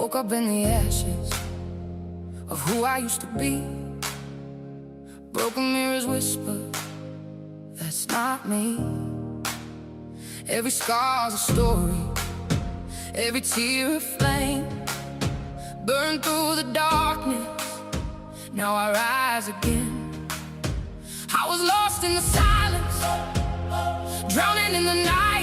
woke up in the ashes of who I used to be. Broken mirrors whisper, that's not me. Every scar's a story, every tear a flame. Burn through the darkness, now I rise again. I was lost in the silence, drowning in the night.